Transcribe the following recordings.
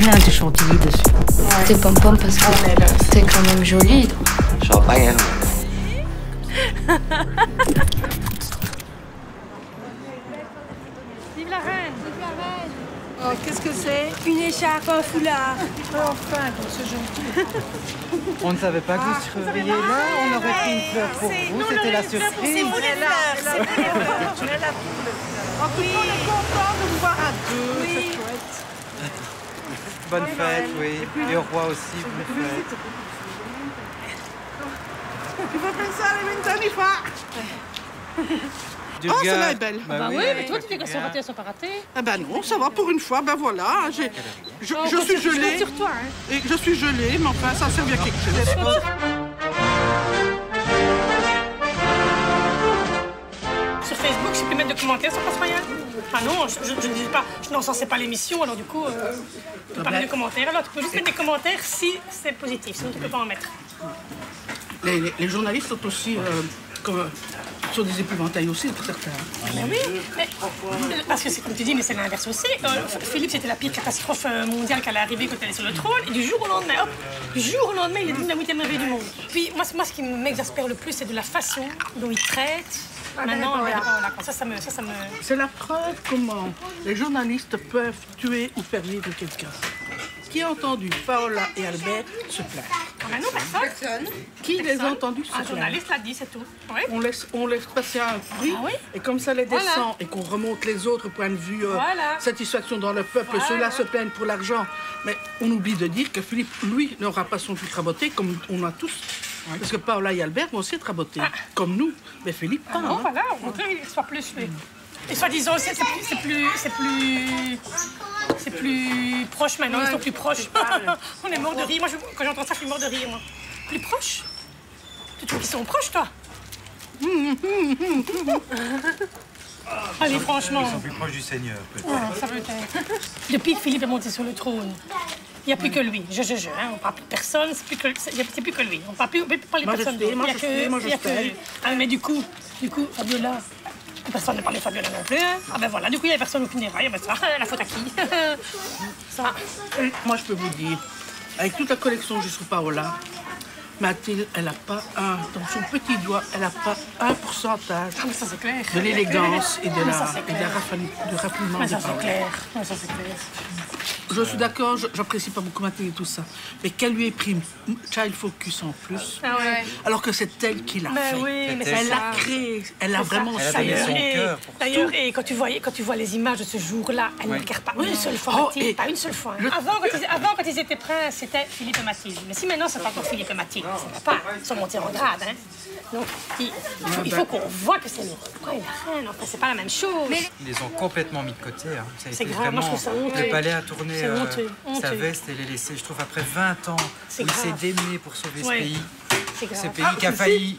Il a du chantilly dessus. Ouais. T'es pom-pom parce que t'es quand même jolie. Champagne, hein. Vive la reine! Vive la reine! Oh, qu'est-ce que c'est? Une écharpe, un foulard. Enfin, c'est gentil. On ne savait pas que vous seriez là, on aurait pris une fleur pour vous, c'était la surprise. C'est pour les fleurs, c'est pour les fleurs. On est là pour les fleurs. En tout cas, on est content de vous voir à deux, c'est chouette. Bonne fête, oui. Et au roi aussi, bonne fête. Tu vas penser à l'événement, Oh, celle-là est belle. Bah oui, mais toi, tu dis que c'est raté, c'est pas raté. Ah ben non, ça va pour une fois, ben voilà. Je suis gelée. Sur toi, hein. Et je suis gelée, mais enfin, ça servait à quelque chose. Sur Facebook, j'ai pu mettre de commentaires, ça passe rien. Ah non, je ne dis pas, je n'encensais pas l'émission, alors du coup, tu peux pas mettre de commentaires. Alors tu peux juste mettre des commentaires si c'est positif, sinon tu peux pas en mettre. Les journalistes sont aussi sont des épouvantails aussi, pour certains. Mais oui, mais, parce que c'est comme tu dis, mais c'est l'inverse aussi. Philippe, c'était la pire catastrophe mondiale qu'elle est arrivée quand elle est sur le trône. Et du jour au lendemain, hop, du jour au lendemain, il est devenu la 8e merveille du monde. Puis moi, ce qui m'exaspère le plus, c'est de la façon dont il traite. Maintenant, voilà, ça me... C'est la preuve comment les journalistes peuvent tuer ou faire vivre quelqu'un. Qui a entendu Paola et Albert se plaindre? Ah ben non, personne. Qui les a entendus se Un plaindre? journaliste l'a dit, c'est tout. Oui. On laisse passer un bruit, Ah oui? et comme ça les descend, Voilà. et qu'on remonte les autres points de vue, Voilà. satisfaction dans le peuple, Voilà. ceux-là se plaignent pour l'argent. Mais on oublie de dire que Philippe, lui, n'aura pas son truc raboté, comme on a tous. Parce que Paola et Albert vont aussi être rabotés, comme nous. Mais Philippe, pas. Non, hein. voilà, au contraire, il soit plus... Et soi-disant, c'est plus proche maintenant, ils sont plus proches. On est mort de rire. Moi, quand j'entends ça, je suis mort de rire, moi. Plus proche? Tu trouves qu'ils sont proches, toi? Allez, franchement. Ils sont plus proches du Seigneur, peut-être. Ça veut dire. Depuis que Philippe est monté sur le trône, il n'y a plus que lui. Hein, on ne parle plus de personne, c'est plus que lui. On ne parle plus de personne d'autre. Il n'y a que lui. Ah, mais du coup, Fabiola... Personne ne parlait de Fabiola non plus. Hein. Ah ben voilà, du coup, il n'y avait personne au funérailles. Ah ben ça, la faute à qui? Ça. Moi, je peux vous dire, avec toute la collection que j'ai sur Paola, Mathilde, elle n'a pas dans son petit doigt, elle n'a pas un pourcentage Ah, mais ça, c'est clair. de l'élégance et de Mais ça, c'est clair. du raffinement Mais de ça, c'est Paola. clair. Mais ça, c'est clair. Je suis d'accord, j'apprécie pas beaucoup Mathilde et tout ça. Mais qu'elle lui ait pris Child Focus en plus, Ah ouais. alors que c'est elle qui l'a fait. Oui, mais Elle c'est l'a ça. créé, elle a vraiment Elle a donné fait. son cœur pour D'ailleurs, et quand tu vois les images de ce jour-là, elle ne regarde pas une seule fois Oh, Mathilde, et pas une seule fois. Avant, quand ils étaient princes, c'était Philippe et Mathilde. Mais si maintenant, c'est encore Philippe et Mathilde, ça ne va pas. Ils sont montés en grade. Hein. Donc, il faut qu'on voit que c'est le roi et la reine. Enfin, c'est pas la même chose. Mais... Ils les ont complètement mis de côté. Hein. Ça a C'est été grave, moi, je trouve ça honteux. Le palais a tourné C'est honteux, sa honteux. veste et les laissé, je trouve, après 20 ans, C'est où il s'est grave. démené pour sauver ce Ouais. pays. C'est grave. Ce pays qui a failli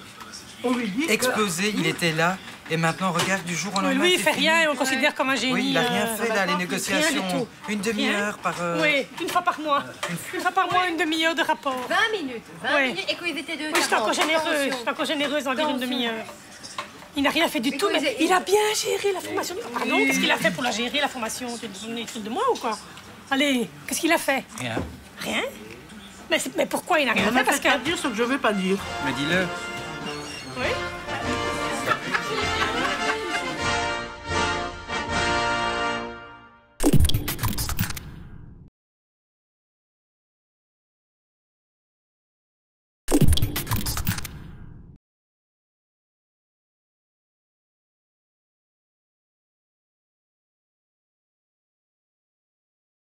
On lui dit que- exploser, il était là. Et maintenant, regarde, du jour au lendemain, Lui, il c'est fait fini. rien et on le considère comme un génie. Oui, il n'a rien fait dans les Rien négociations. du tout. Une demi-heure par... Oui, une fois par mois. Une fois par mois, une demi-heure de rapport. 20 minutes. 20 Ouais. minutes et qu'ils étaient deux. Oui, je suis encore généreuse. Je suis encore généreuse d'en dire une demi-heure. Il n'a rien fait du tout, mais il a bien géré la formation. Pardon, qu'est-ce qu'il a fait pour la gérer, la formation? Tu te donnes des trucs de moi ou quoi? Allez, qu'est-ce qu'il a fait? Rien. Rien? Mais pourquoi il n'a rien Ne fait? me Parce faites que... pas dire ce que je veux pas dire. Mais dis-le. Oui?